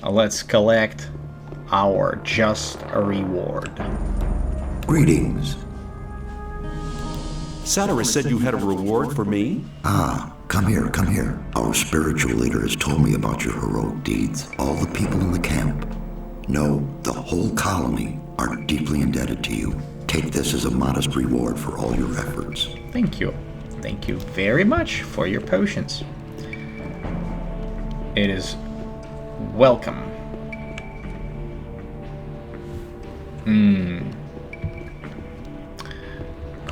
Let's collect our just reward. Greetings. Satirus said you had a reward for me? Ah, come here, come here. Our spiritual leader has told me about your heroic deeds. All the people in the camp, no, the whole colony, are deeply indebted to you. Take this as a modest reward for all your efforts. Thank you. Thank you very much for your potions. It is welcome.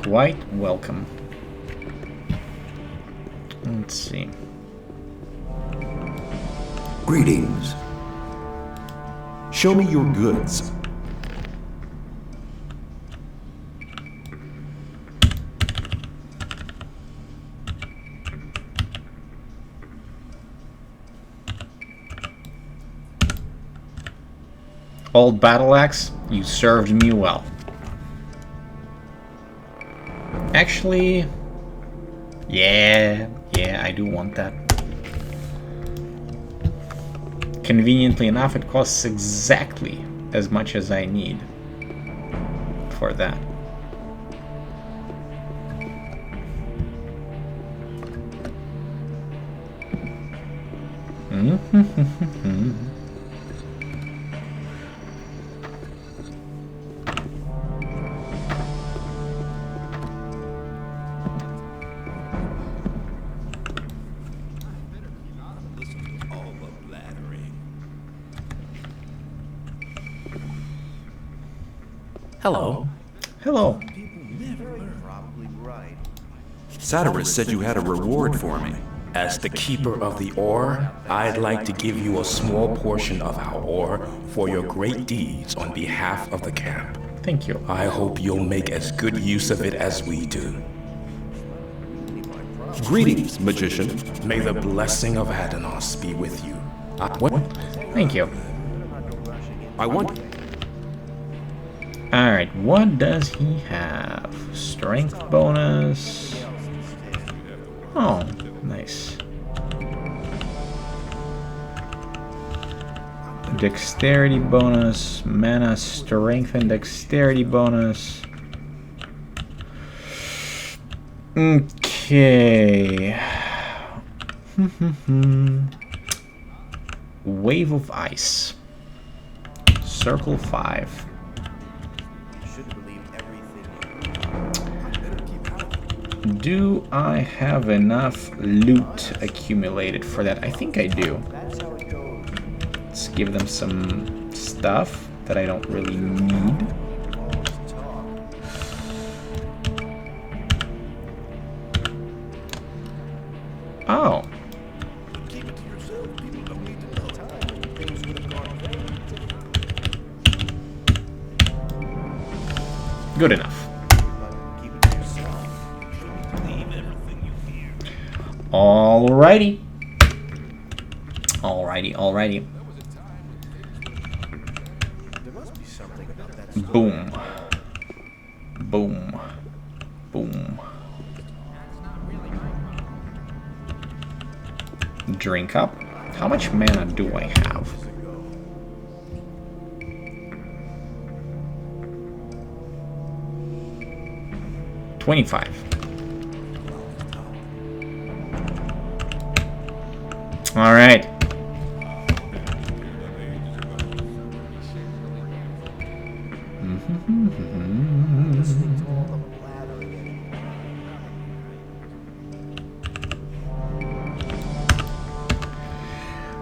Quite welcome. Let's see. Greetings. Show me your goods. Old battle axe, you served me well. Actually, yeah, I do want that. Conveniently enough, it costs exactly as much as I need for that. Hello. Hello. Satirus said you had a reward for me. As the keeper of the ore, I'd like to give you a small portion of our ore for your great deeds on behalf of the camp. Thank you. I hope you'll make as good use of it as we do. Greetings, magician. May the blessing of Adanos be with you. What? Thank you. I want... Alright, what does he have? Strength bonus. Oh, nice. Dexterity bonus, mana, strength, and dexterity bonus. Okay. Wave of ice. Circle 5. Do I have enough loot accumulated for that? I think I do. Let's give them some stuff that I don't really need. Oh. Good enough. Alrighty. Alrighty. Boom. Boom. Boom. Drink up. How much mana do I have? $25. All right.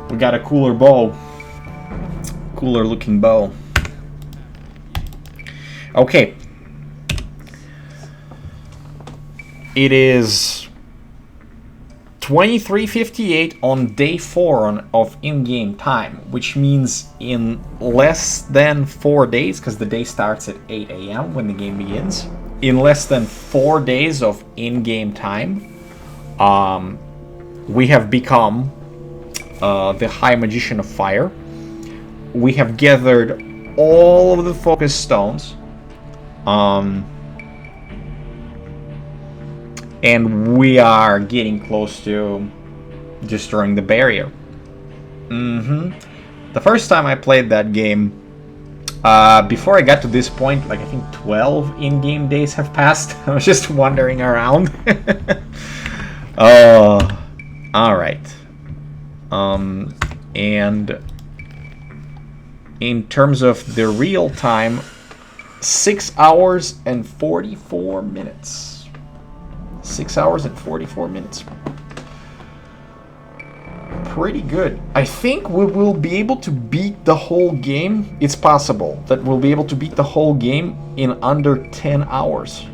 We got a cooler bow. Cooler looking bow. Okay. It is 23:58 on day 4 of in-game time, which means in less than 4 days, because the day starts at 8 a.m. when the game begins. In less than 4 days of in-game time, we have become the High Magician of Fire. We have gathered all of the focus stones. And we are getting close to destroying the barrier. The first time I played that game, before I got to this point, like I think 12 in-game days have passed. I was just wandering around. Oh, all right. And in terms of the real time, 6 hours and 44 minutes. 6 hours and 44 minutes. Pretty good. I think we will be able to beat the whole game. It's possible that we'll be able to beat the whole game in under 10 hours.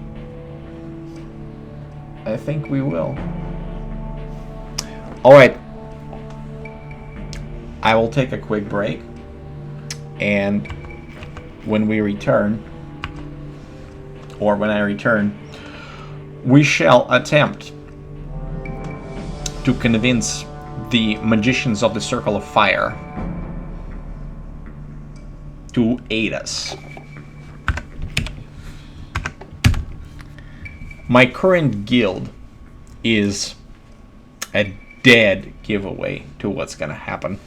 I think we will. Alright. I will take a quick break. And when we return, or when I return, we shall attempt to convince the magicians of the Circle of Fire to aid us. My current guild is a dead giveaway to what's gonna happen.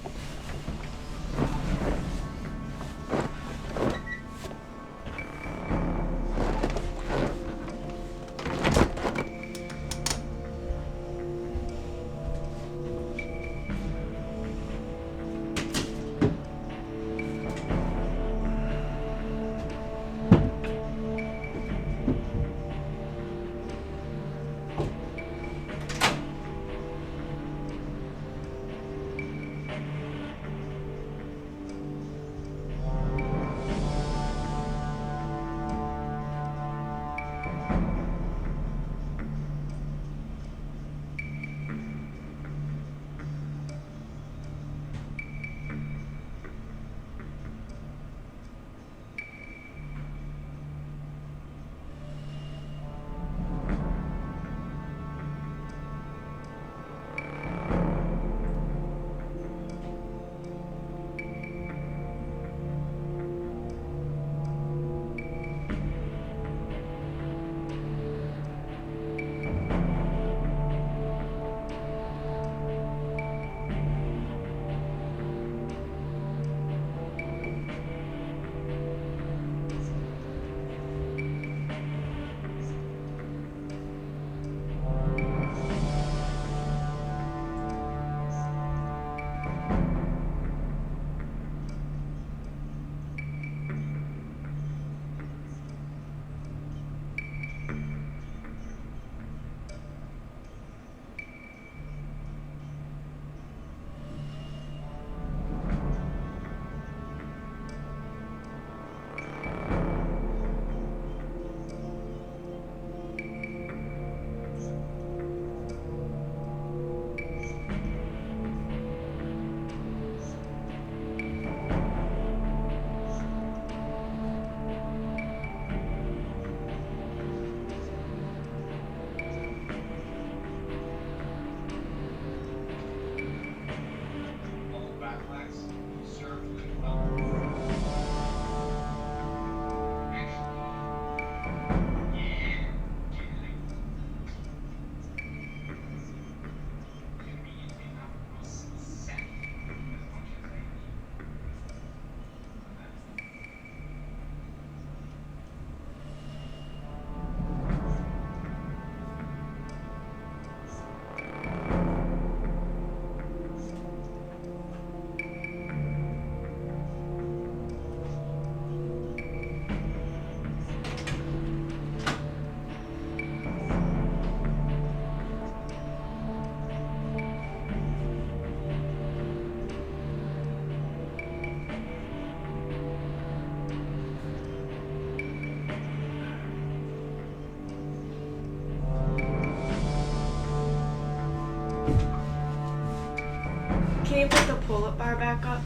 Can you put the pull-up bar back up?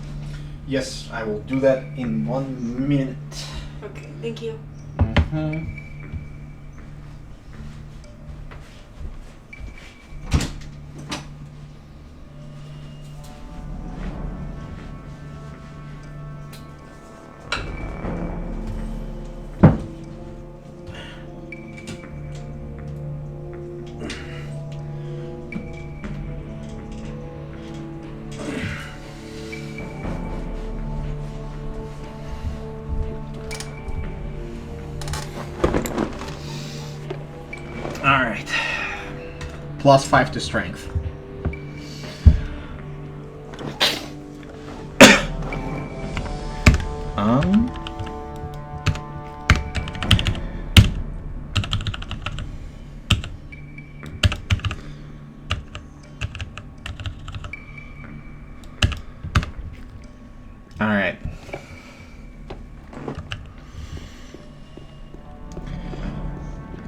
Yes, I will do that in 1 minute. Okay, thank you. +5 to strength. Alright.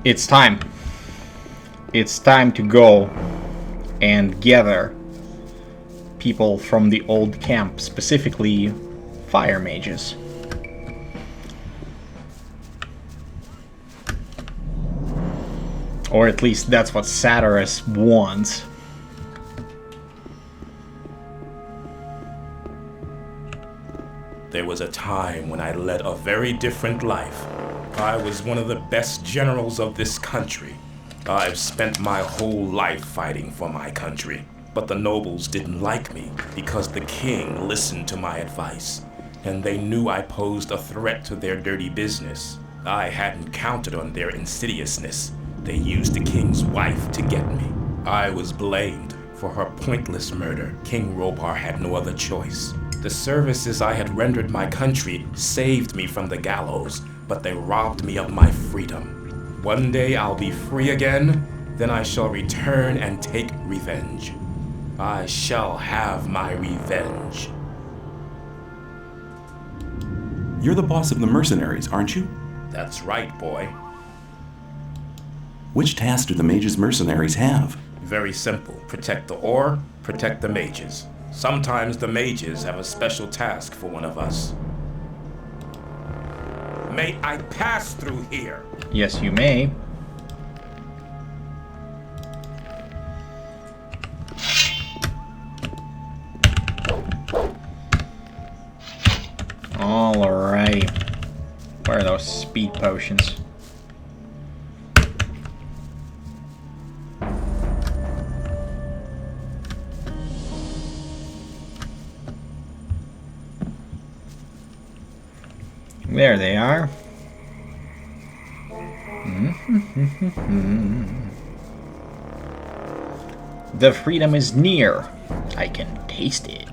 It's time. It's time to go and gather people from the old camp, specifically fire mages. Or at least that's what Satyrus wants. There was a time when I led a very different life. I was one of the best generals of this country. I've spent my whole life fighting for my country. But the nobles didn't like me because the king listened to my advice. And they knew I posed a threat to their dirty business. I hadn't counted on their insidiousness. They used the king's wife to get me. I was blamed for her pointless murder. King Ropar had no other choice. The services I had rendered my country saved me from the gallows, but they robbed me of my freedom. One day I'll be free again, then I shall return and take revenge. I shall have my revenge. You're the boss of the mercenaries, aren't you? That's right, boy. Which task do the mages' mercenaries have? Very simple. Protect the ore, protect the mages. Sometimes the mages have a special task for one of us. May I pass through here? Yes, you may. Alrighty. Where are those speed potions? There they are. The freedom is near. I can taste it.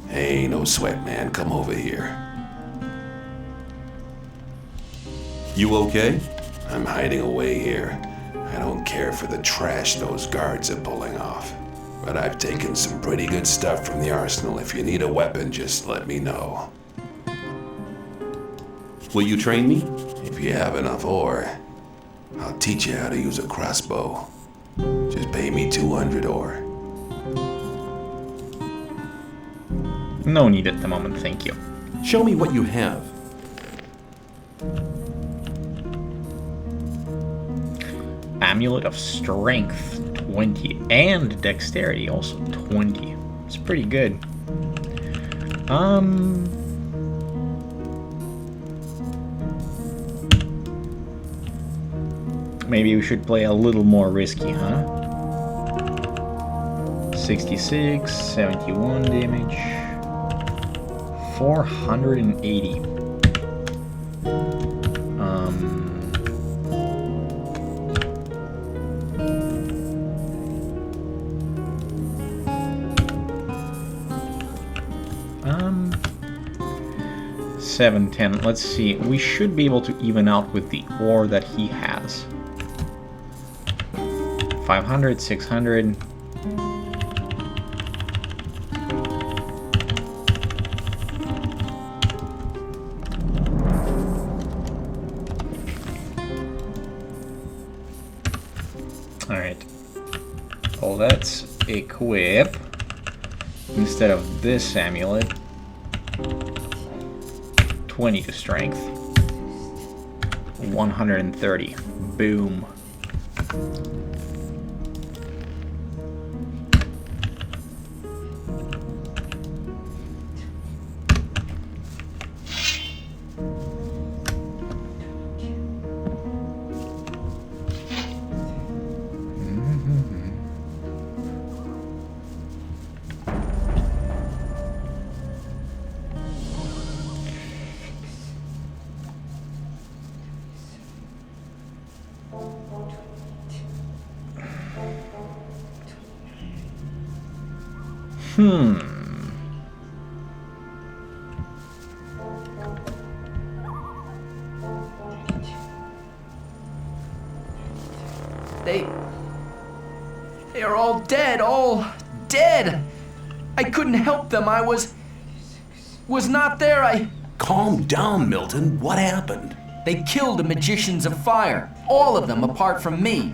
Hey, no sweat, man. Come over here. You okay? I'm hiding away here. I don't care for the trash those guards are pulling off. But I've taken some pretty good stuff from the arsenal. If you need a weapon, just let me know. Will you train me? If you have enough ore, I'll teach you how to use a crossbow. Just pay me 200 ore. No need at the moment, thank you. Show me what you have. Amulet of Strength, 20. And Dexterity, also 20. It's pretty good. Maybe we should play a little more risky, huh? 66, 71 damage. 480. Seven, 10. Let's see. We should be able to even out with the ore that he has. 500, 600. let's equip, instead of this amulet, 20 to strength. 130. Boom. They are all dead. I couldn't help them. I was not there. Calm down, Milton. What happened? They killed the magicians of fire, all of them apart from me.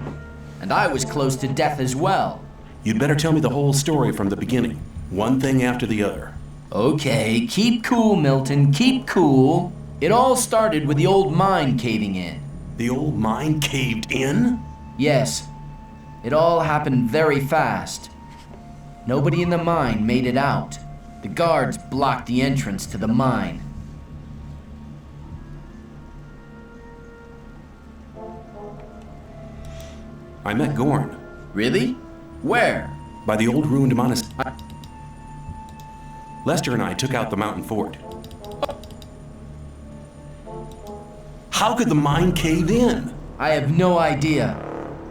And I was close to death as well. You'd better tell me the whole story from the beginning. One thing after the other. Okay, keep cool, Milton, keep cool. It all started with the old mine caving in. The old mine caved in? Yes. It all happened very fast. Nobody in the mine made it out. The guards blocked the entrance to the mine. I met Gorn. Really? Where? By the old ruined monastery. Lester and I took out the mountain fort. How could the mine cave in? I have no idea.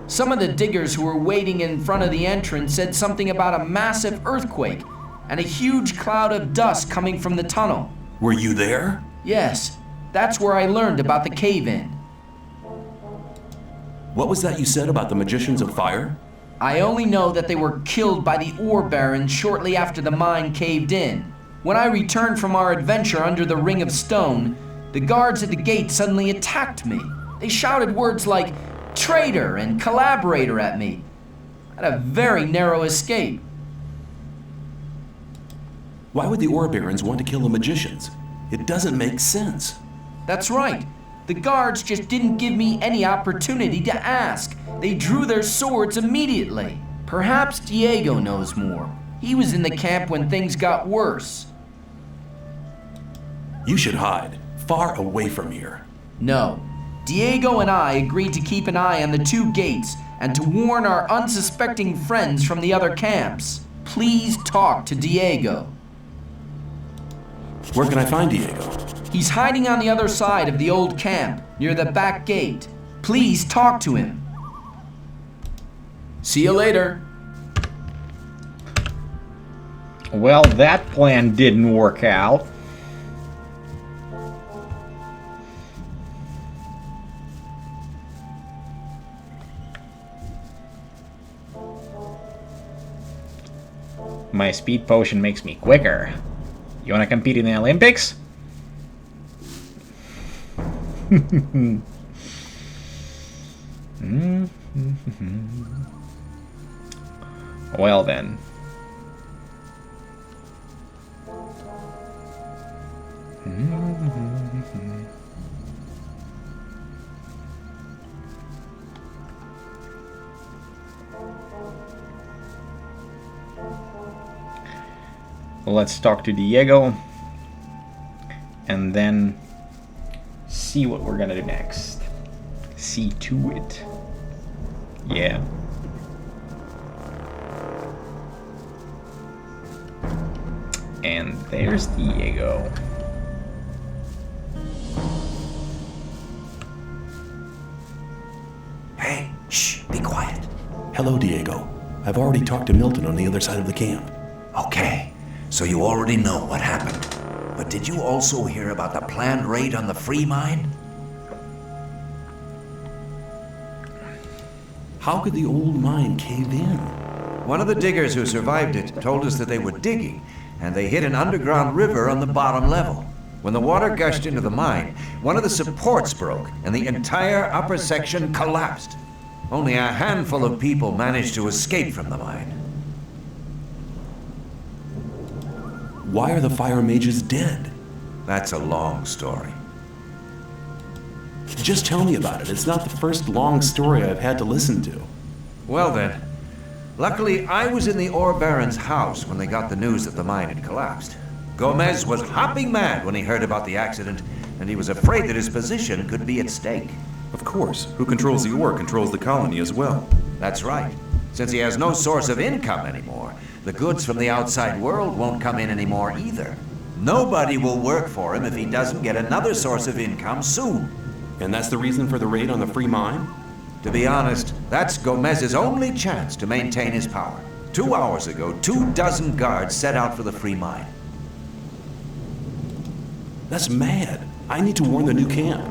Some of the diggers who were waiting in front of the entrance said something about a massive earthquake and a huge cloud of dust coming from the tunnel. Were you there? Yes, that's where I learned about the cave-in. What was that you said about the magicians of fire? I only know that they were killed by the ore barons shortly after the mine caved in. When I returned from our adventure under the Ring of Stone, the guards at the gate suddenly attacked me. They shouted words like traitor and collaborator at me. I had a very narrow escape. Why would the ore barons want to kill the magicians? It doesn't make sense. That's right. The guards just didn't give me any opportunity to ask. They drew their swords immediately. Perhaps Diego knows more. He was in the camp when things got worse. You should hide, far away from here. No. Diego and I agreed to keep an eye on the two gates and to warn our unsuspecting friends from the other camps. Please talk to Diego. Where can I find Diego? He's hiding on the other side of the old camp, near the back gate. Please talk to him. See you later. Well, that plan didn't work out. My speed potion makes me quicker. You wanna compete in the Olympics? Well then. Let's talk to Diego and then see what we're gonna do next. See to it. Yeah. And there's Diego. Hey, shh, be quiet. Hello, Diego. I've already talked to Milton on the other side of the camp. Okay, so you already know what happened. But did you also hear about the planned raid on the free mine? How could the old mine cave in? One of the diggers who survived it told us that they were digging, and they hit an underground river on the bottom level. When the water gushed into the mine, one of the supports broke, and the entire upper section collapsed. Only a handful of people managed to escape from the mine. Why are the fire mages dead? That's a long story. Just tell me about it. It's not the first long story I've had to listen to. Well then, luckily I was in the ore baron's house when they got the news that the mine had collapsed. Gomez was hopping mad when he heard about the accident, and he was afraid that his position could be at stake. Of course. Who controls the ore controls the colony as well. That's right. Since he has no source of income anymore, the goods from the outside world won't come in anymore either. Nobody will work for him if he doesn't get another source of income soon. And that's the reason for the raid on the free mine? To be honest, that's Gomez's only chance to maintain his power. 2 hours ago, 24 guards set out for the free mine. That's mad. I need to warn the new camp.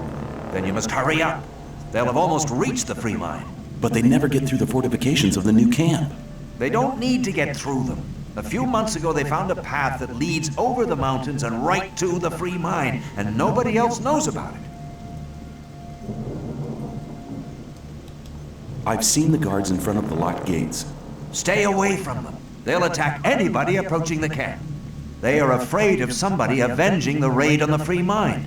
Then you must hurry up. They'll have almost reached the free mine. But they never get through the fortifications of the new camp. They don't need to get through them. A few months ago, they found a path that leads over the mountains and right to the free mine, and nobody else knows about it. I've seen the guards in front of the locked gates. Stay away from them. They'll attack anybody approaching the camp. They are afraid of somebody avenging the raid on the free mine.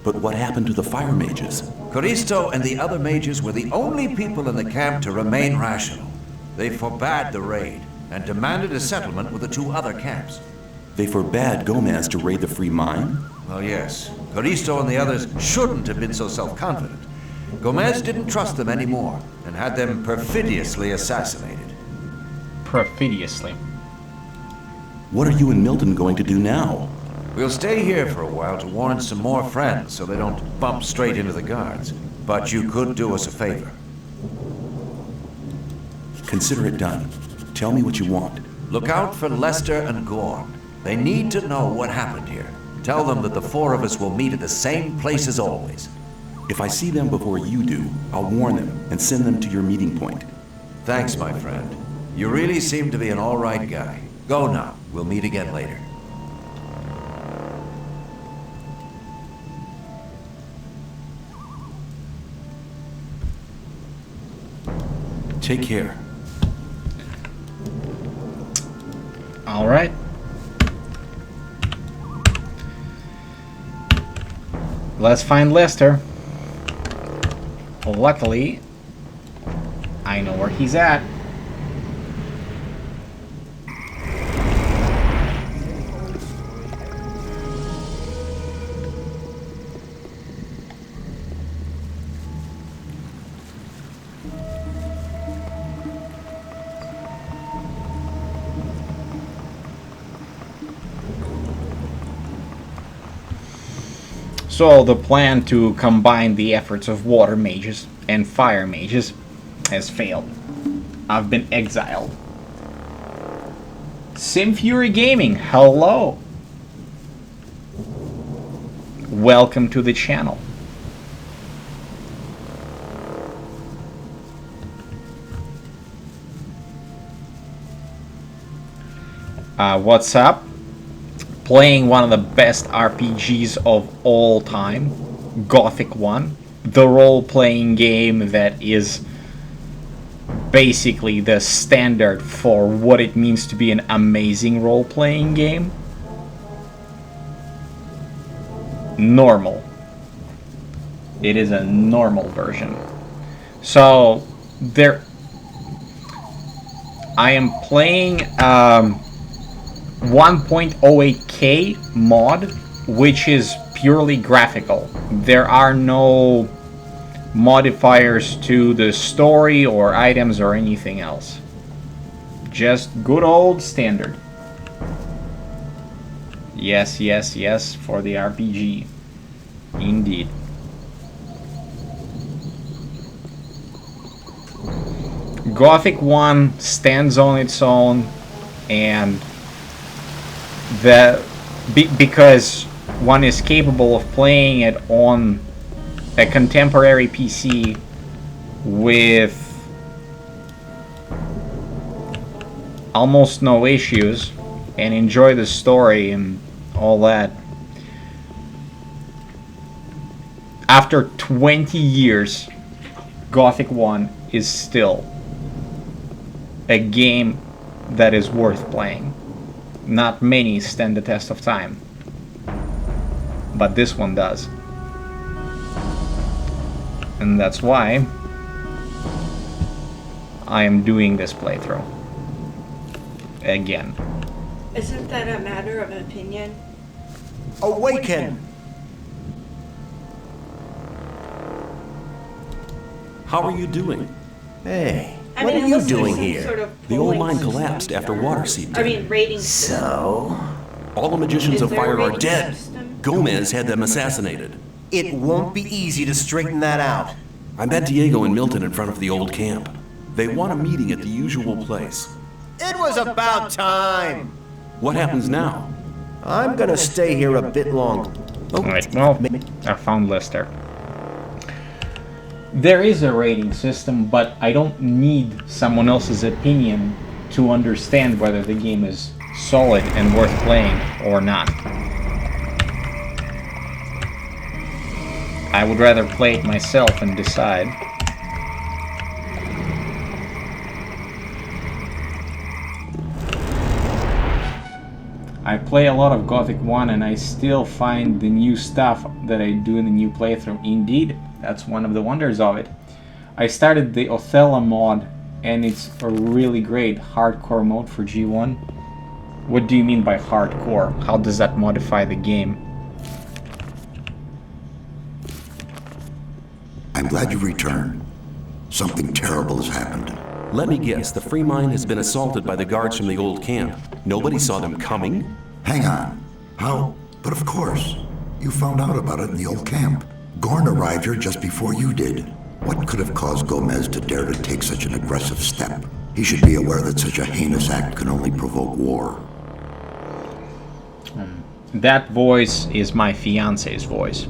But what happened to the fire mages? Coristo and the other mages were the only people in the camp to remain rational. They forbade the raid and demanded a settlement with the 2 other camps. They forbade Gomez to raid the free mine? Well, yes. Coristo and the others shouldn't have been so self-confident. Gomez didn't trust them anymore and had them perfidiously assassinated. Perfidiously. What are you and Milton going to do now? We'll stay here for a while to warn some more friends so they don't bump straight into the guards. But you could do us a favor. Consider it done. Tell me what you want. Look out for Lester and Gorn. They need to know what happened here. Tell them that the 4 of us will meet at the same place as always. If I see them before you do, I'll warn them and send them to your meeting point. Thanks, my friend. You really seem to be an all-right guy. Go now. We'll meet again later. Take care. All right. Let's find Lester. Luckily, I know where he's at. So the plan to combine the efforts of water mages and fire mages has failed. I've been exiled. Simfury Gaming, hello. Welcome to the channel. What's up? Playing one of the best RPGs of all time, Gothic 1, the role-playing game that is basically the standard for what it means to be an amazing role-playing game. Normal. It is a normal version. So, I am playing 1.08k mod, which is purely graphical. There are no modifiers to the story or items or anything else. Just good old standard. Yes, yes, yes, for the RPG. Indeed. Gothic 1 stands on its own, and because one is capable of playing it on a contemporary PC with almost no issues and enjoy the story and all that. After 20 years, Gothic 1 is still a game that is worth playing. Not many stand the test of time, but this one does. And that's why I am doing this playthrough again. Isn't that a matter of opinion? Awaken! How are you doing? Hey, I what mean, are you unless there's doing some here? sort of The old polling mine system. collapsed after water seeped I in. mean, rating system. So? All the magicians Is of there a fire are rating dead. system? Gomez had them assassinated. It won't be easy to straighten that out. I met Diego and Milton in front of the old camp. They want a meeting at the usual place. It was about time! What happens now? I'm gonna stay here a bit longer. Alright, well, I found Lester. There is a rating system, but I don't need someone else's opinion to understand whether the game is solid and worth playing or not. I would rather play it myself and decide. I play a lot of Gothic 1 and I still find the new stuff that I do in the new playthrough. Indeed, that's one of the wonders of it. I started the Othello mod and it's a really great hardcore mode for G1. What do you mean by hardcore? How does that modify the game? I'm glad you returned. Something terrible has happened. Let me guess, the free mine has been assaulted by the guards from the old camp. Nobody saw them coming? Hang on. How? But of course. You found out about it in the old camp. Gorn arrived here just before you did. What could have caused Gomez to dare to take such an aggressive step? He should be aware that such a heinous act can only provoke war. That voice is my fiance's voice.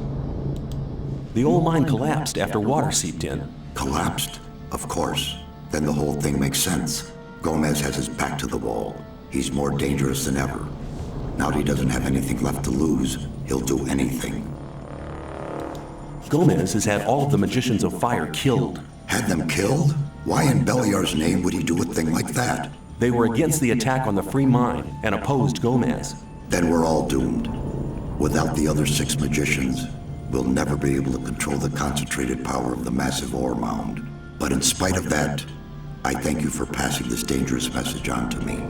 The old mine collapsed after water seeped in. Collapsed? Of course. Then the whole thing makes sense. Gomez has his back to the wall. He's more dangerous than ever. Now that he doesn't have anything left to lose, he'll do anything. Gomez has had all of the magicians of fire killed. Had them killed? Why in Beliar's name would he do a thing like that? They were against the attack on the free mine and opposed Gomez. Then we're all doomed. Without the other 6 magicians, we'll never be able to control the concentrated power of the massive ore mound. But in spite of that, I thank you for passing this dangerous message on to me.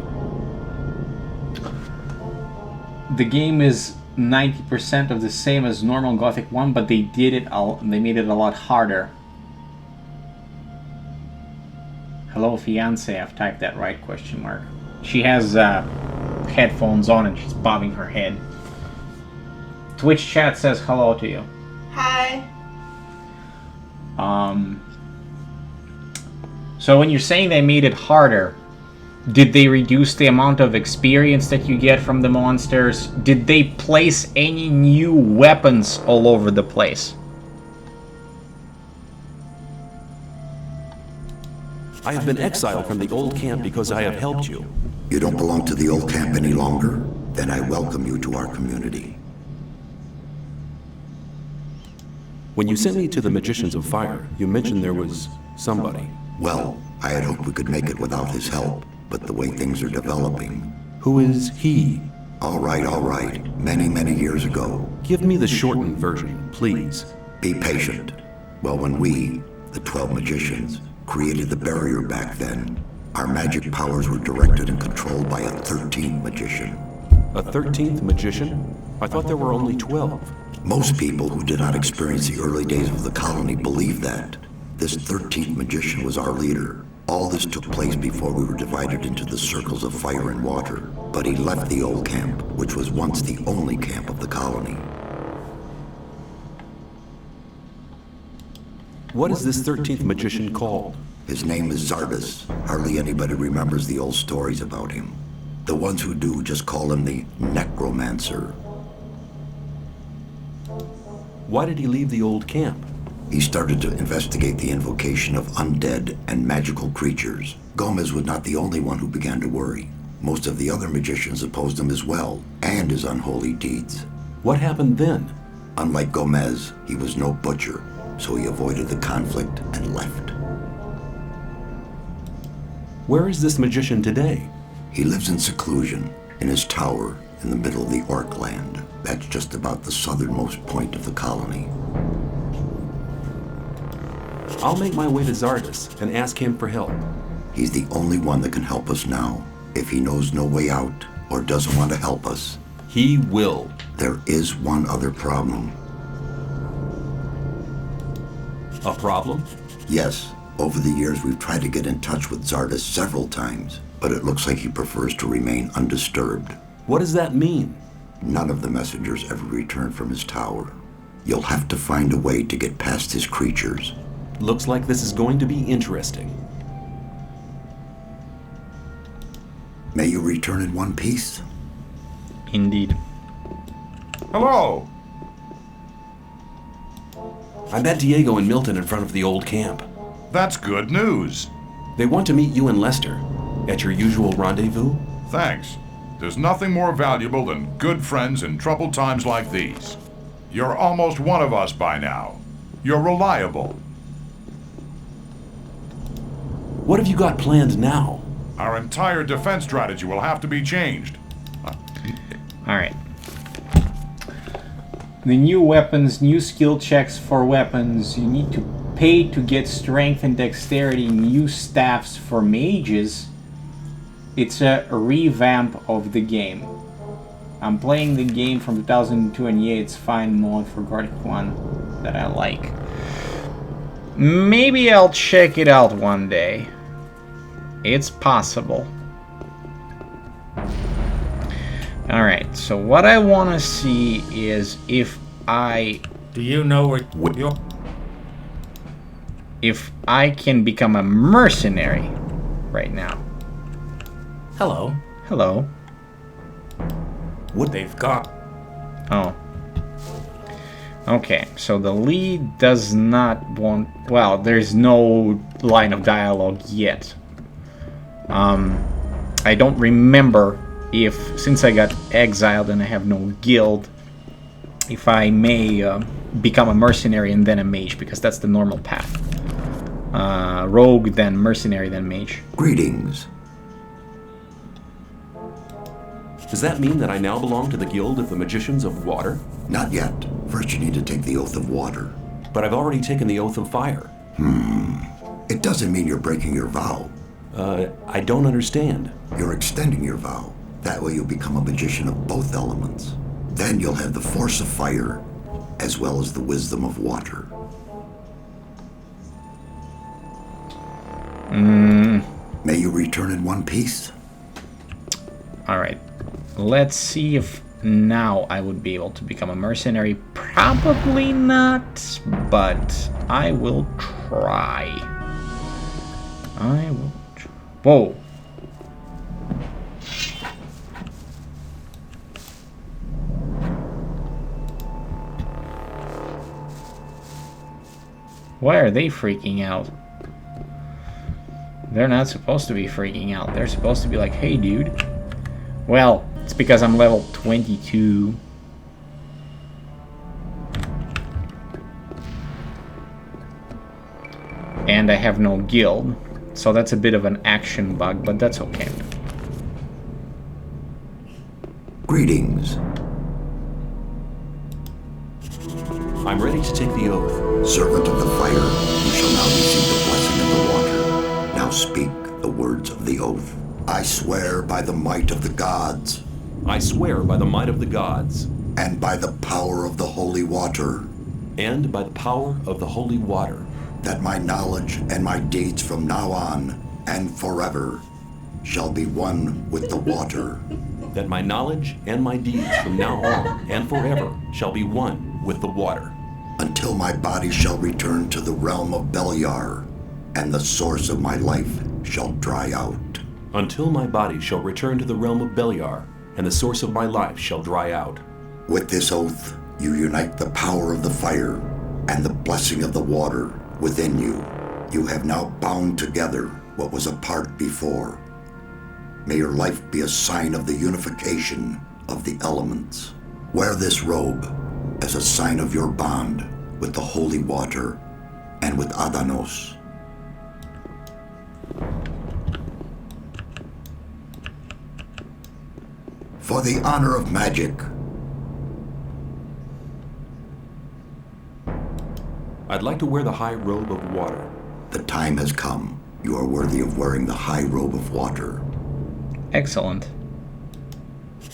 The game is 90% of the same as normal Gothic 1, but they made it a lot harder. Hello, fiance. I've typed that right? Question mark. She has headphones on and she's bobbing her head. Twitch chat says hello to you. Hi. So when you're saying they made it harder, did they reduce the amount of experience that you get from the monsters? Did they place any new weapons all over the place? I have been exiled from the old camp because I have helped you. You don't belong to the old camp any longer? Then I welcome you to our community. When you sent me to the magicians of fire, you mentioned there was somebody. Well, I had hoped we could make it without his help, but the way things are developing... Who is he? All right. Many, many years ago. Give me the shortened version, please. Be patient. Well, when we, the 12 magicians, created the barrier back then, our magic powers were directed and controlled by a 13th magician. A 13th magician? I thought there were only 12. Most people who did not experience the early days of the colony believe that. This 13th magician was our leader. All this took place before we were divided into the circles of fire and water. But he left the old camp, which was once the only camp of the colony. What is this 13th magician called? His name is Zardus. Hardly anybody remembers the old stories about him. The ones who do just call him the necromancer. Why did he leave the old camp? He started to investigate the invocation of undead and magical creatures. Gomez was not the only one who began to worry. Most of the other magicians opposed him as well, and his unholy deeds. What happened then? Unlike Gomez, he was no butcher, so he avoided the conflict and left. Where is this magician today? He lives in seclusion, in his tower in the middle of the Orc land. That's just about the southernmost point of the colony. I'll make my way to Zardis and ask him for help. He's the only one that can help us now. If he knows no way out or doesn't want to help us, he will. There is one other problem. A problem? Yes. Over the years, we've tried to get in touch with Zardis several times, but it looks like he prefers to remain undisturbed. What does that mean? None of the messengers ever returned from his tower. You'll have to find a way to get past his creatures. Looks like this is going to be interesting. May you return in one piece? Indeed. Hello! I met Diego and Milton in front of the old camp. That's good news. They want to meet you and Lester at your usual rendezvous. Thanks. There's nothing more valuable than good friends in troubled times like these. You're almost one of us by now. You're reliable. What have you got planned now? Our entire defense strategy will have to be changed. Alright. The new weapons, new skill checks for weapons. You need to pay to get strength and dexterity, new staffs for mages. It's a revamp of the game. I'm playing the game from 2002 and yeah, it's fine mod for Gothic 1 that I like. Maybe I'll check it out one day. It's possible. Alright, so what I want to see is if I... Do you know what you're... If I can become a mercenary right now. Hello. Hello. What they've got. Oh. Okay, so the lead does not want... Well, there's no line of dialogue yet. I don't remember if, since I got exiled and I have no guild, if I may become a mercenary and then a mage, because that's the normal path. Rogue, then mercenary, then mage. Greetings. Does that mean that I now belong to the Guild of the Magicians of Water? Not yet. First you need to take the Oath of Water. But I've already taken the Oath of Fire. It doesn't mean you're breaking your vow. I don't understand. You're extending your vow. That way you'll become a magician of both elements. Then you'll have the force of fire, as well as the wisdom of water. May you return in one piece? Alright. Let's see if now I would be able to become a mercenary. Probably not, but I will try. I will try. Whoa. Why are they freaking out? They're not supposed to be freaking out. They're supposed to be like, hey dude. Well, it's because I'm level 22. And I have no guild. So that's a bit of an action bug, but that's okay. Greetings. I'm ready to take the oath. Servant of the fire, you shall now receive the blessing of the water. Now speak the words of the oath. I swear by the might of the gods. I swear by the might of the gods. And by the power of the holy water. And by the power of the holy water. That my knowledge and my deeds from now on and forever shall be one with the water. That my knowledge and my deeds from now on and forever shall be one with the water. Until my body shall return to the realm of Beliar, and the source of my life shall dry out. Until my body shall return to the realm of Beliar, and the source of my life shall dry out. With this oath, you unite the power of the fire and the blessing of the water within you. You have now bound together what was apart before. May your life be a sign of the unification of the elements. Wear this robe, as a sign of your bond with the holy water and with Adanos. For the honor of magic. I'd like to wear the high robe of water. The time has come. You are worthy of wearing the high robe of water. Excellent.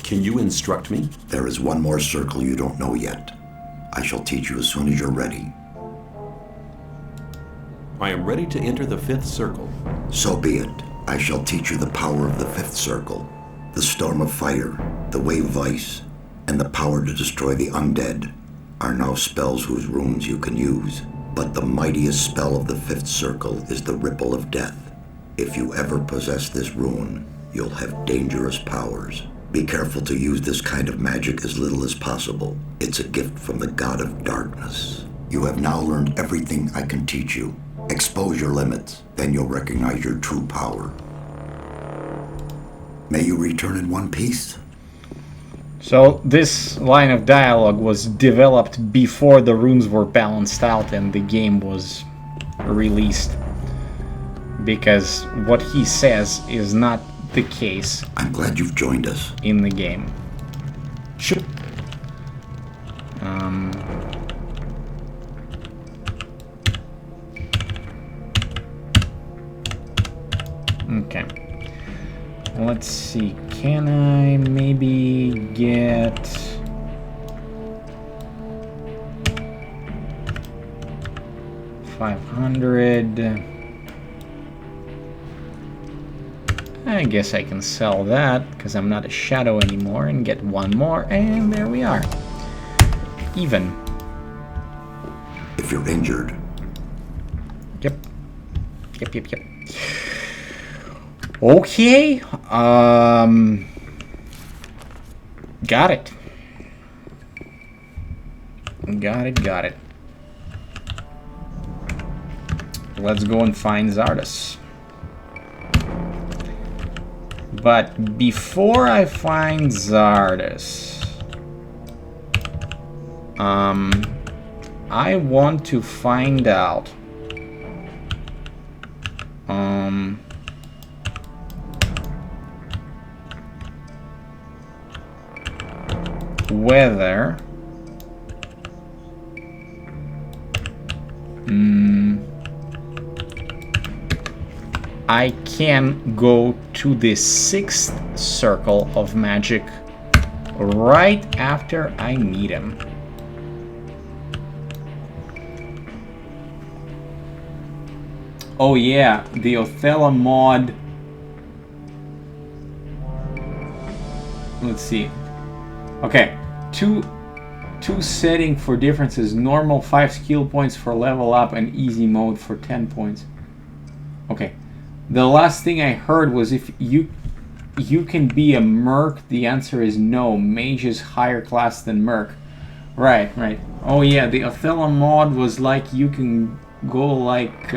Can you instruct me? There is one more circle you don't know yet. I shall teach you as soon as you're ready. I am ready to enter the 5th circle. So be it. I shall teach you the power of the 5th circle. The storm of fire, the wave of ice, and the power to destroy the undead are now spells whose runes you can use. But the mightiest spell of the 5th circle is the Ripple of Death. If you ever possess this rune, you'll have dangerous powers. Be careful to use this kind of magic as little as possible. It's a gift from the god of darkness. You have now learned everything I can teach you. Expose your limits, then you'll recognize your true power. May you return in one piece. So this line of dialogue was developed before the runes were balanced out and the game was released. Because what he says is not the case. I'm glad you've joined us. In the game. Sure. Okay. Let's see. Can I maybe get... $500? I guess I can sell that, because I'm not a shadow anymore, and get one more, and there we are. Even. If you're injured. Yep. Yep. Okay. Got it. Got it. Let's go and find Zardes. But before I find Zardes, I want to find out whether I can go to the 6th circle of magic right after I meet him. Oh yeah, the Othello mod. Let's see. Okay, two setting for differences. Normal 5 skill points for level up and easy mode for 10 points. Okay. The last thing I heard was if you can be a merc, the answer is no. Mage is higher class than merc. Right. Oh yeah, the Othello mod was like you can go like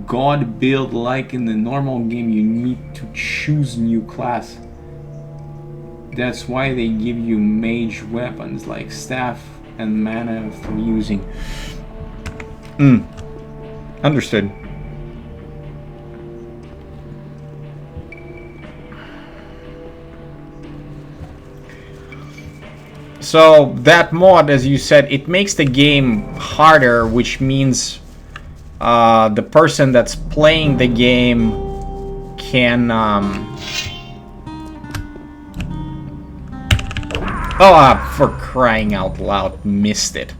god build like in the normal game. You need to choose new class. That's why they give you mage weapons like staff and mana for using. Understood. So that mod, as you said, it makes the game harder, which means the person that's playing the game can for crying out loud, missed it.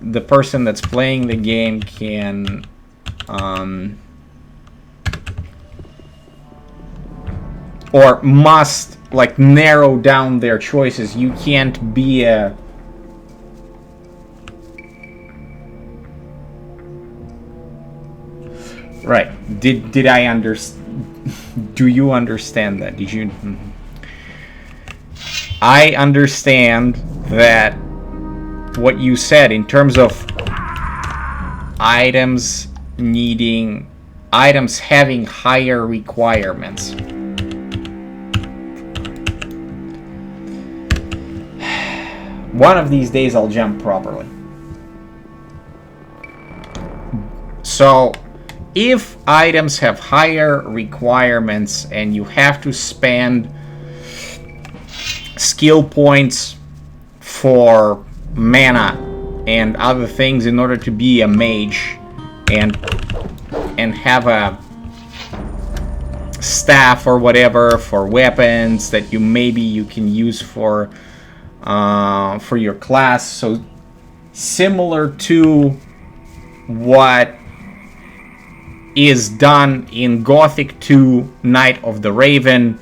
The person that's playing the game can or must like narrow down their choices. You can't be a right. Did I understand? Do you understand that? Did you? I understand that what you said in terms of items having higher requirements. One of these days I'll jump properly. So, if items have higher requirements and you have to spend skill points for mana and other things in order to be a mage and have a staff or whatever for weapons that you can use for your class, so similar to what is done in Gothic 2 Night of the Raven,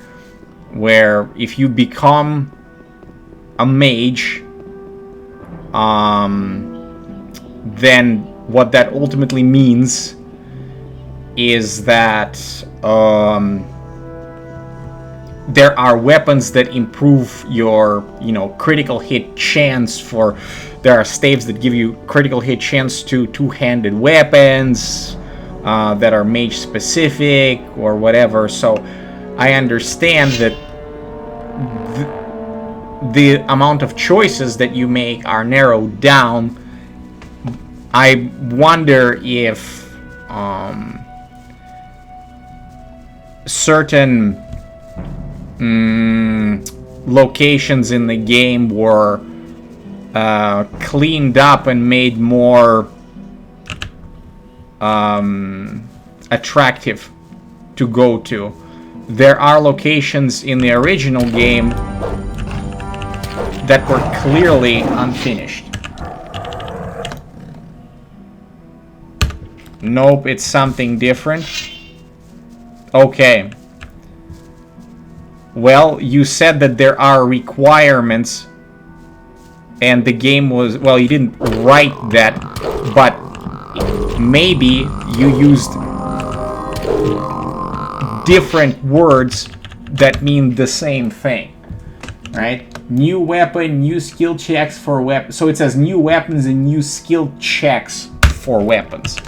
where if you become a mage, then what that ultimately means is that there are weapons that improve your, critical hit chance for... There are staves that give you critical hit chance to two-handed weapons that are mage specific or whatever. So I understand that the amount of choices that you make are narrowed down. I wonder if certain locations in the game were cleaned up and made more attractive to go to. There are locations in the original game that were clearly unfinished. Nope, it's something different. Okay. Well, you said that there are requirements, and the game was... Well, you didn't write that, but maybe you used different words that mean the same thing, right? New weapon, new skill checks for weapons. So it says new weapons and new skill checks for weapons.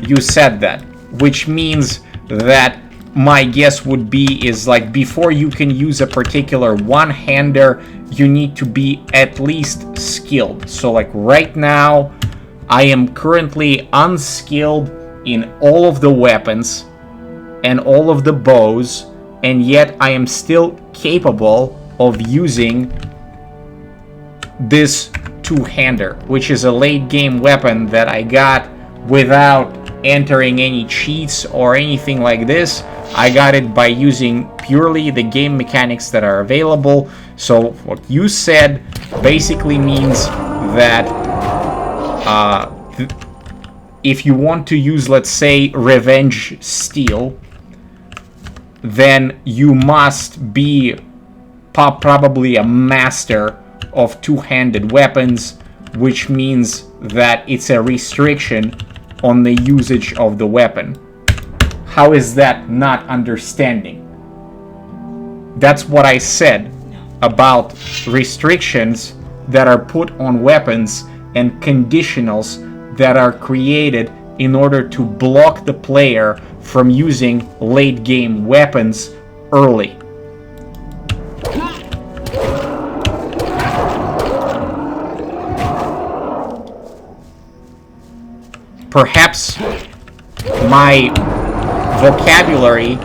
You said that, which means that my guess would be is like before you can use a particular one-hander, you need to be at least skilled. So like right now, I am currently unskilled in all of the weapons and all of the bows, and yet I am still capable of using this two-hander, which is a late-game weapon that I got without entering any cheats or anything like this. I got it by using purely the game mechanics that are available. So what you said basically means that if you want to use, let's say, Revenge Steel, then you must be probably a master of two-handed weapons, which means that it's a restriction on the usage of the weapon. How is that not understanding? That's what I said about restrictions that are put on weapons and conditionals that are created in order to block the player from using late game weapons early. Perhaps my vocabulary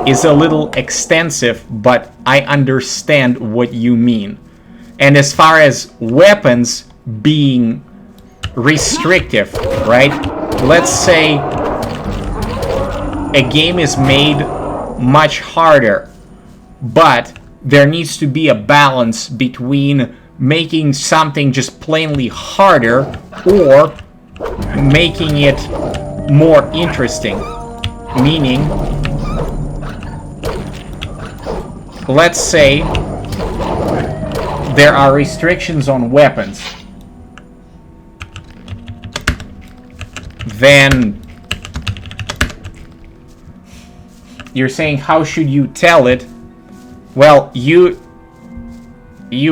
is a little extensive, but I understand what you mean. And as far as weapons being restrictive, right? Let's say a game is made much harder, but there needs to be a balance between making something just plainly harder or making it more interesting. Meaning, let's say there are restrictions on weapons. Then you're saying, how should you tell it? Well, you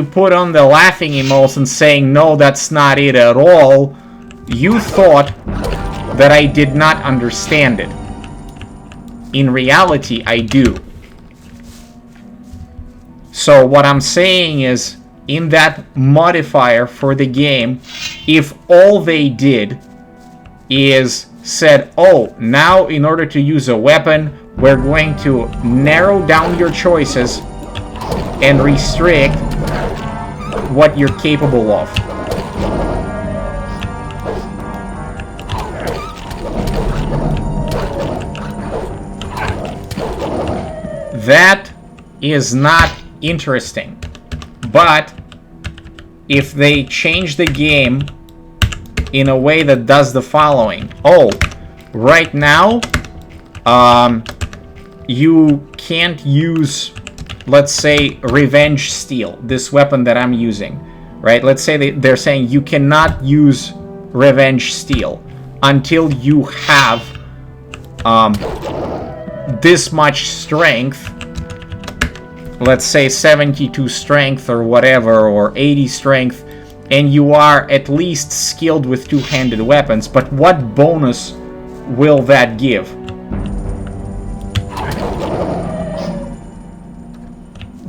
put on the laughing emoji saying, no, that's not it at all. You thought that I did not understand it. In reality, I do. So what I'm saying is, in that modifier for the game if all they did is said, oh, now in order to use a weapon, we're going to narrow down your choices and restrict what you're capable of. That is not interesting. But if they change the game in a way that does the following. Oh, right now, you can't use, let's say, Revenge Steel, this weapon that I'm using, right? Let's say they're saying you cannot use Revenge Steel until you have this much strength, let's say 72 strength or whatever, or 80 strength, and you are at least skilled with two-handed weapons. But what bonus will that give?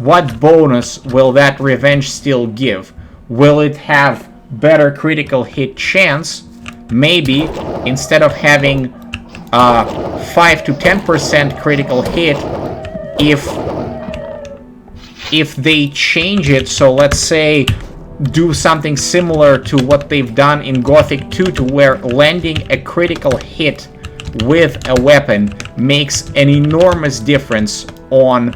What bonus will that Revenge Steel give? Will it have better critical hit chance? Maybe instead of having 5 to 10% critical hit, if they change it, so let's say do something similar to what they've done in Gothic 2, to where landing a critical hit with a weapon makes an enormous difference on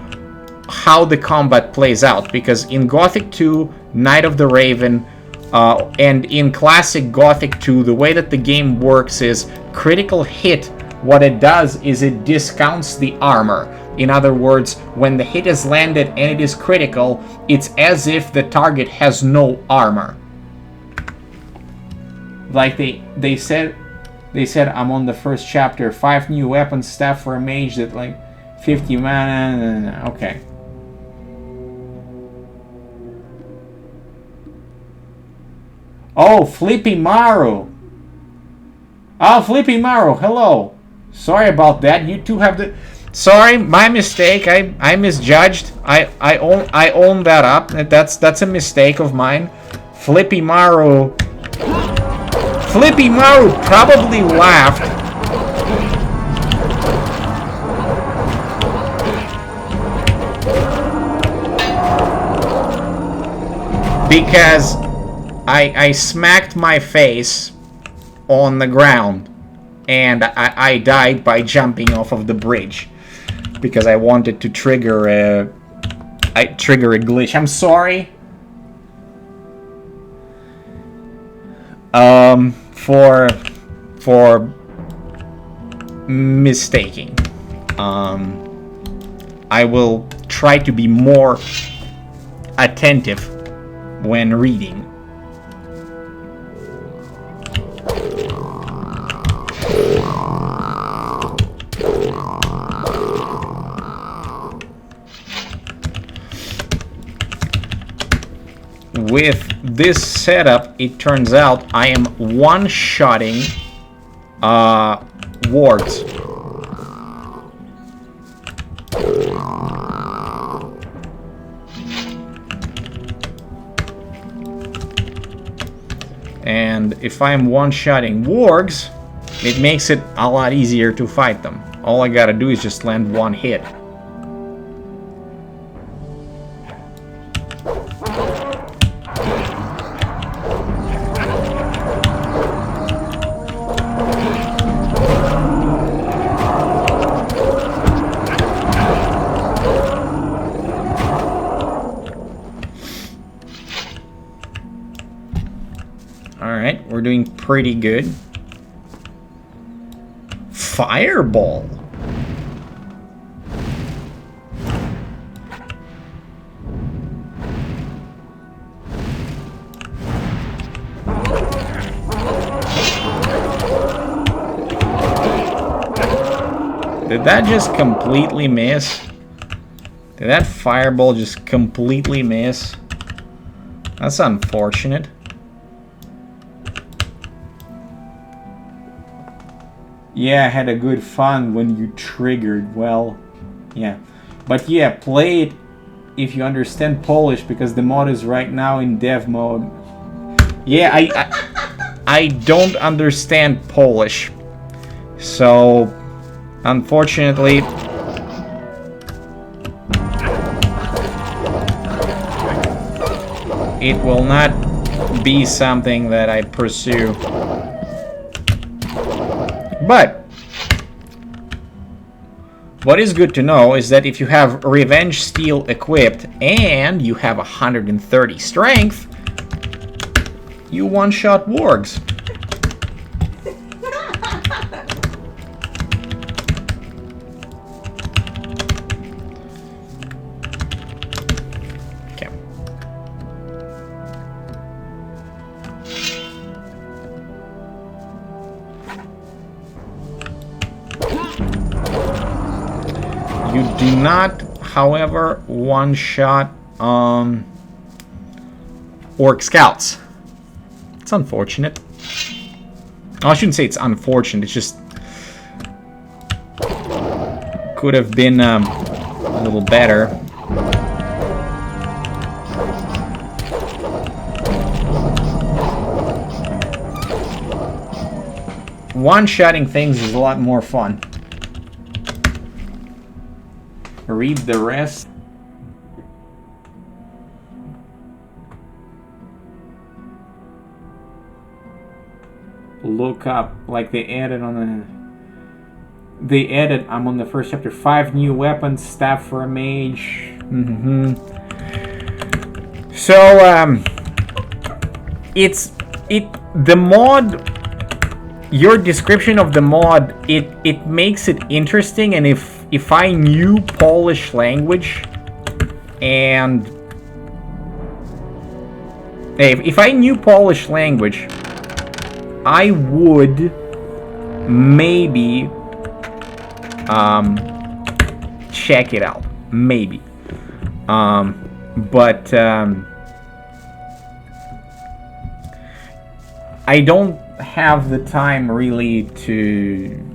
how the combat plays out. Because in Gothic 2, Night of the Raven, and in classic Gothic 2, the way that the game works is critical hit, what it does is it discounts the armor. In other words, when the hit is landed and it is critical, it's as if the target has no armor. Like they said I'm on the first chapter, 5 new weapons, staff for a mage that like 50 mana. Okay. Oh, Flippy Maru. Oh, Flippy Maru, hello. Sorry about that. You two have the... Sorry, my mistake. I misjudged. I own that up. That's a mistake of mine. Flippy Maru probably laughed because I smacked my face on the ground and I died by jumping off of the bridge because I wanted to trigger a glitch. I'm sorry for mistaking. I will try to be more attentive when reading. With this setup, it turns out I am one-shotting wards. And if I'm one-shotting wargs, it makes it a lot easier to fight them. All I gotta do is just land one hit. Alright, we're doing pretty good. Fireball. Did that just completely miss? Did that fireball just completely miss? That's unfortunate. Yeah, I had a good fun when you triggered. Well, yeah. But yeah, play it if you understand Polish, because the mod is right now in dev mode. Yeah, I don't understand Polish, so unfortunately it will not be something that I pursue. But what is good to know is that if you have Revenge Steel equipped and you have 130 strength, you one-shot wargs. Okay. You do not, however, one-shot Orc Scouts. It's unfortunate. Oh, I shouldn't say it's unfortunate, it's just could have been a little better. One-shotting things is a lot more fun. Read the rest. Look up, like they added on the... They added, I'm on the first chapter, 5 new weapons, staff for a mage. So, the mod, your description of the mod, it makes it interesting, and if I knew Polish language, and if I knew Polish language, I would maybe check it out, maybe, but I don't have the time really to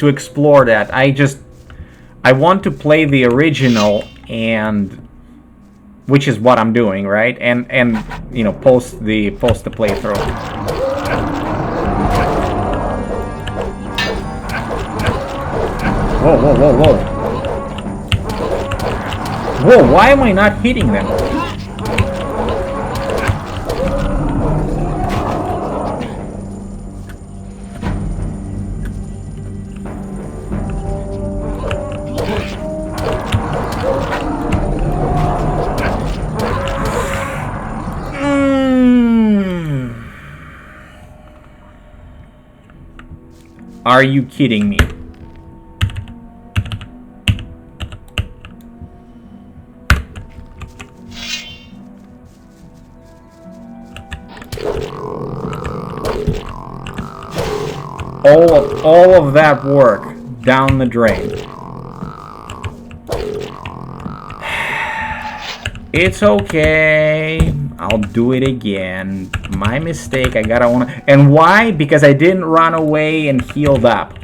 explore that. I want to play the original, and which is what I'm doing, right? And you know, post the playthrough. Whoa, whoa, whoa, whoa. Whoa, why am I not hitting them? Are you kidding me? All of that work down the drain. It's okay. I'll do it again. My mistake. I gotta wanna. And why? Because I didn't run away and healed up.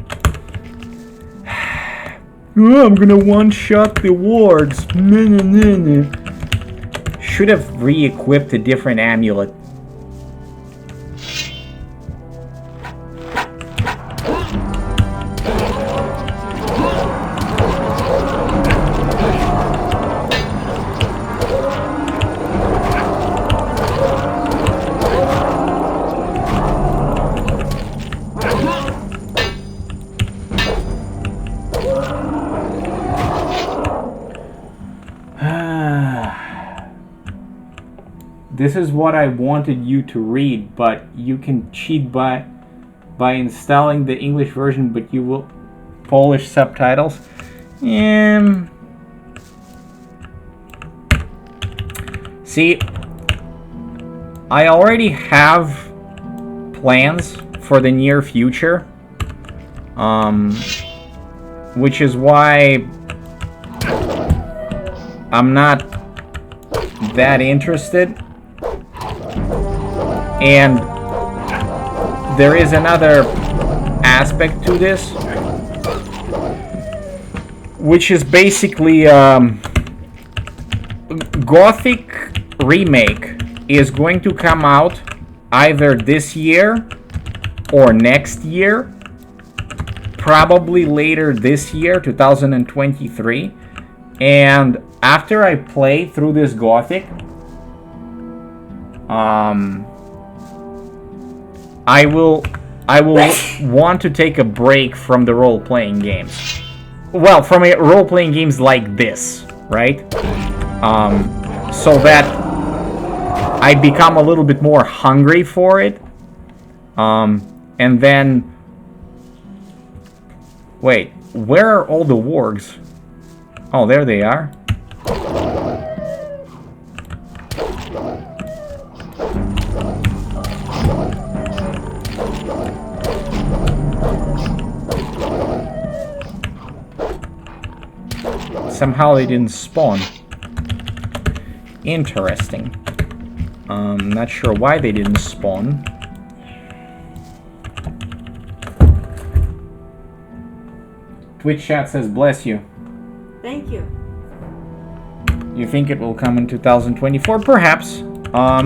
Oh, I'm gonna one-shot the wards. Should have re-equipped a different amulet. This is what I wanted you to read, but you can cheat by installing the English version, but you will Polish subtitles. See, I already have plans for the near future, which is why I'm not that interested. And there is another aspect to this. which is basically Gothic remake is going to come out either this year or next year, probably later this year, 2023. And after I play through this Gothic, I will want to take a break from the role-playing games. Well, from role-playing games like this, right? So that I become a little bit more hungry for it. And then... Wait, where are all the wargs? Oh, there they are. Somehow they didn't spawn. Interesting. Not sure why they didn't spawn. Twitch chat says bless you. Thank you. You think it will come in 2024? Perhaps. I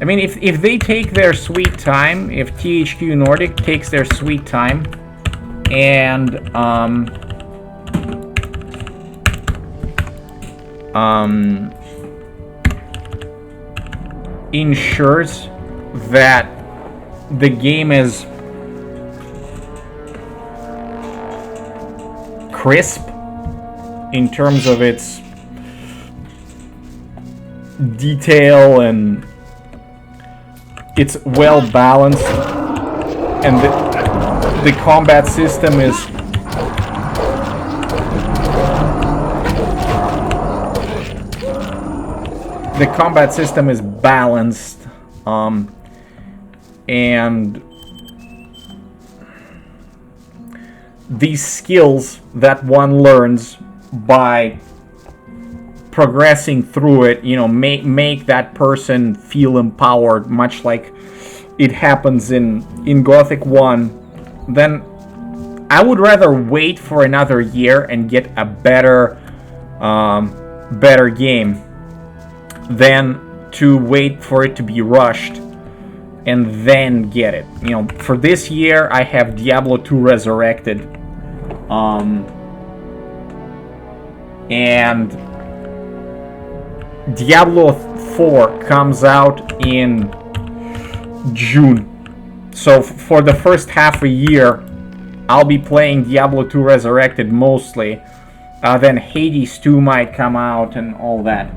mean, if they take their sweet time, if THQNordic takes their sweet time, and ensures that the game is crisp in terms of its detail and it's well balanced, and the combat system is balanced, and these skills that one learns by progressing through it, you know, make that person feel empowered, much like it happens in Gothic 1, then I would rather wait for another year and get a better game than to wait for it to be rushed and then get it. You know, for this year I have Diablo 2 Resurrected, and Diablo 4 comes out in June. So for the first half a year, I'll be playing Diablo 2 Resurrected mostly. Then Hades 2 might come out and all that.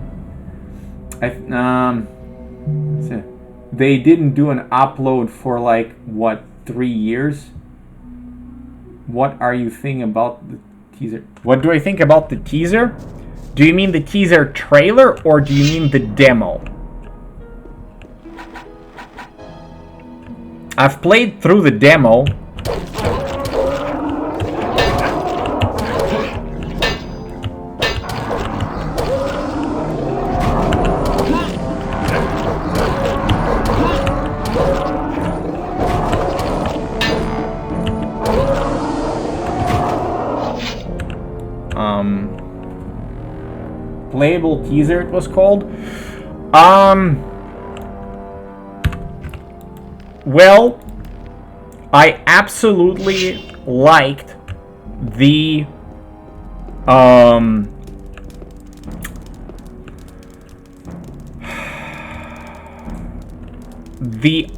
They didn't do an upload for like, what, 3 years? What are you thinking about the teaser? What do I think about the teaser? Do you mean the teaser trailer or do you mean the demo? I've played through the demo. Playable teaser it was called. Well, I absolutely liked the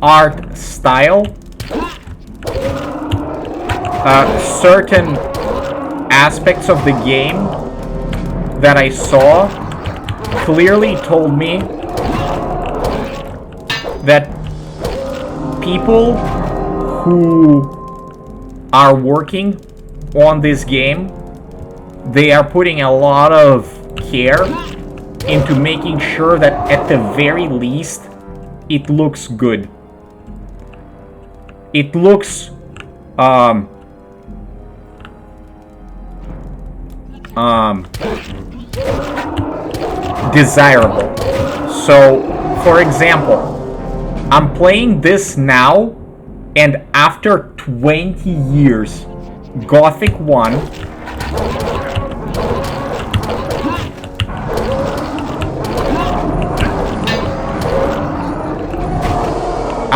art style. Certain aspects of the game that I saw clearly told me that people who are working on this game, they are putting a lot of care into making sure that at the very least it looks good. It looks desirable. So, for example, I'm playing this now, and after 20 years, Gothic 1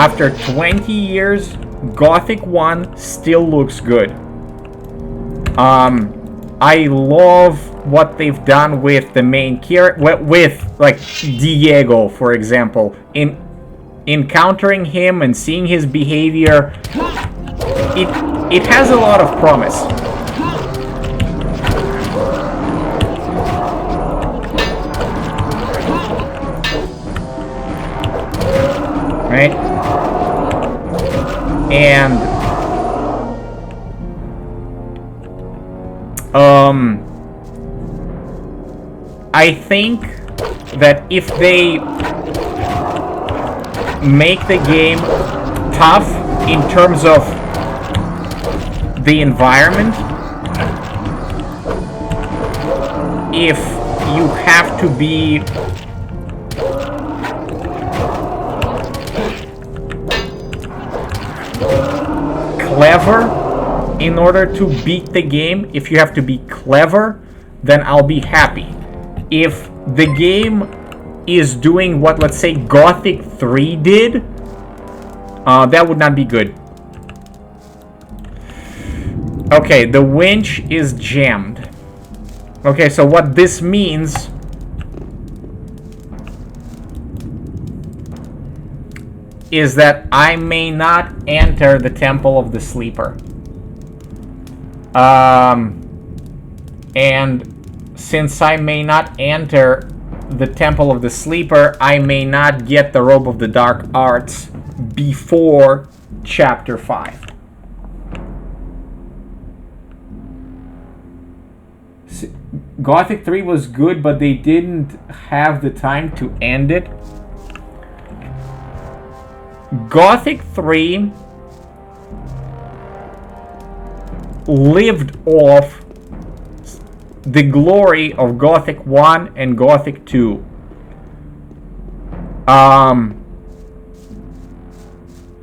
after 20 years, Gothic 1 still looks good. I love what they've done with the main character, with like Diego, for example. In encountering him and seeing his behavior, it has a lot of promise. Right? And I think that if they make the game tough in terms of the environment, if you have to be clever in order to beat the game, if you have to be clever, then I'll be happy. If the game is doing what, let's say, Gothic 3 did, that would not be good. Okay, the winch is jammed. Okay, so what this means is that I may not enter the Temple of the Sleeper. And since I may not enter the Temple of the Sleeper, I may not get the Robe of the Dark Arts before Chapter 5. Gothic 3 was good, but they didn't have the time to end it. Gothic 3 lived off the glory of Gothic 1 and Gothic 2.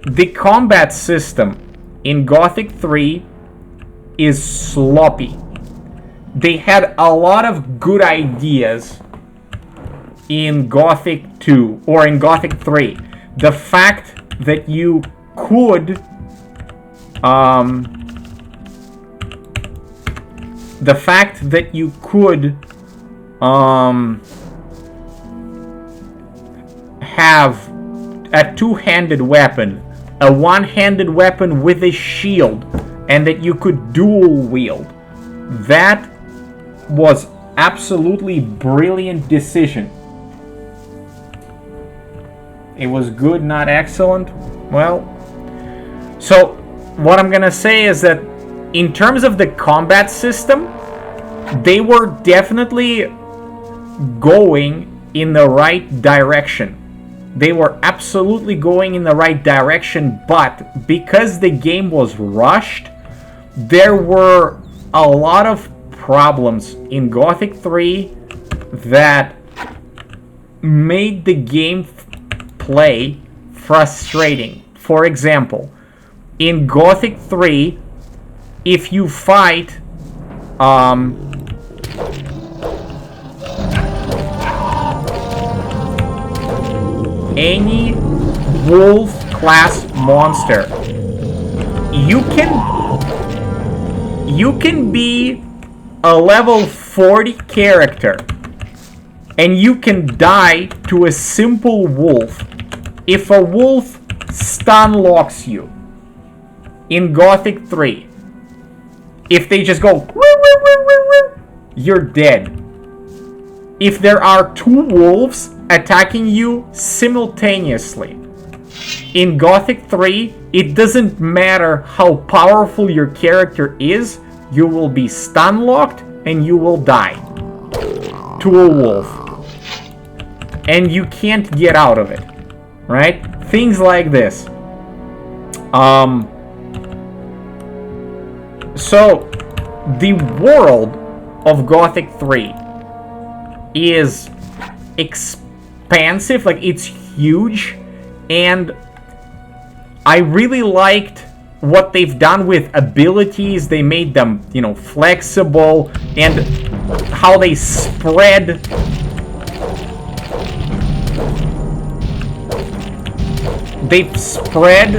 The combat system in Gothic 3 is sloppy. They had a lot of good ideas in Gothic 2 or in Gothic 3. The fact that you could have a two-handed weapon, a one-handed weapon with a shield, and that you could dual wield. That was absolutely brilliant decision. It was good, not excellent. Well, so what I'm gonna say is that in terms of the combat system, they were definitely going in the right direction. They were absolutely going in the right direction, but because the game was rushed, there were a lot of problems in Gothic 3 that made the game play frustrating. For example, in Gothic 3, if you fight any wolf class monster, you can be a level 40 character and you can die to a simple wolf if a wolf stun locks you in Gothic 3. If they just go, you're dead. If there are two wolves attacking you simultaneously in Gothic 3, it doesn't matter how powerful your character is, you will be stun locked and you will die to a wolf. And you can't get out of it. Right? Things like this. So, the world of Gothic 3 is expansive, like it's huge, and I really liked what they've done with abilities. They made them, flexible, and how they spread they've spread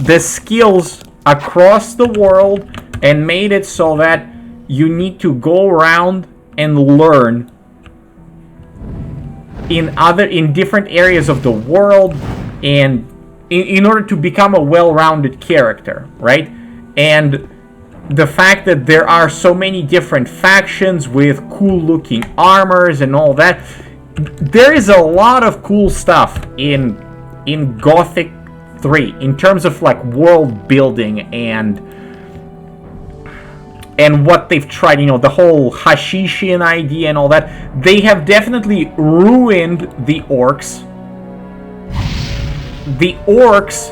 the skills across the world and made it so that you need to go around and learn in different areas of the world, and in order to become a well-rounded character, right? And the fact that there are so many different factions with cool-looking armors and all that, there is a lot of cool stuff in Gothic 3 in terms of like world building and what they've tried, you know, the whole Hashishian idea and all that. They have definitely ruined the orcs. The orcs,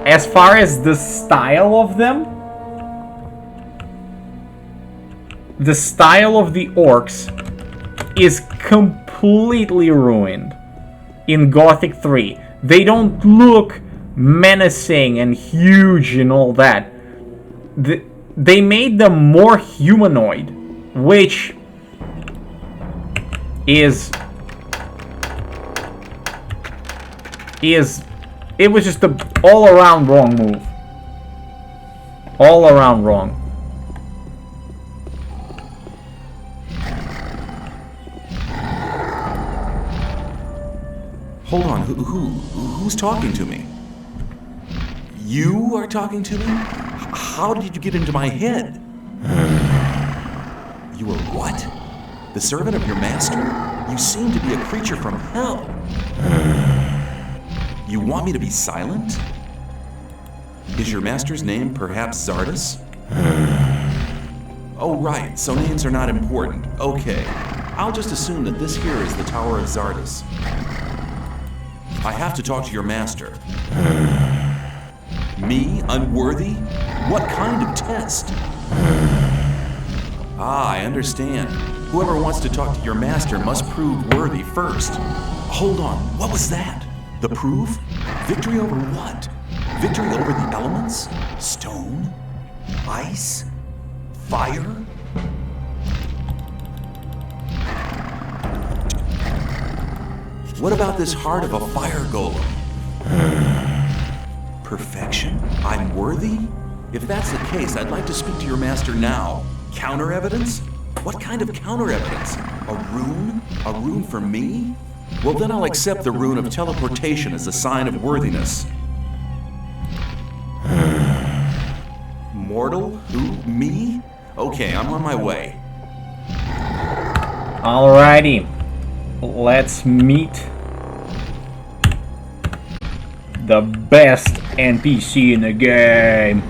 as far as the style of them, the style of the orcs is completely ruined in Gothic 3. They don't look menacing and huge and all that. They made them more humanoid, which is it was just an all-around wrong move. All around wrong. Hold on, who's talking to me? You are talking to me? How did you get into my head? You are what? The servant of your master? You seem to be a creature from hell. You want me to be silent? Is your master's name perhaps Zardus? Oh right, so names are not important. Okay, I'll just assume that this here is the Tower of Zardus. I have to talk to your master. Me? Unworthy? What kind of test? Ah, I understand. Whoever wants to talk to your master must prove worthy first. Hold on, what was that? The proof? Victory over what? Victory over the elements? Stone? Ice? Fire? What about this heart of a fire golem? Perfection? I'm worthy? If that's the case, I'd like to speak to your master now. Counter evidence? What kind of counter evidence? A rune? A rune for me? Well, then I'll accept the rune of teleportation as a sign of worthiness. Mortal? Who? Me? Okay, I'm on my way. Alrighty. Let's meet the best NPC in the game.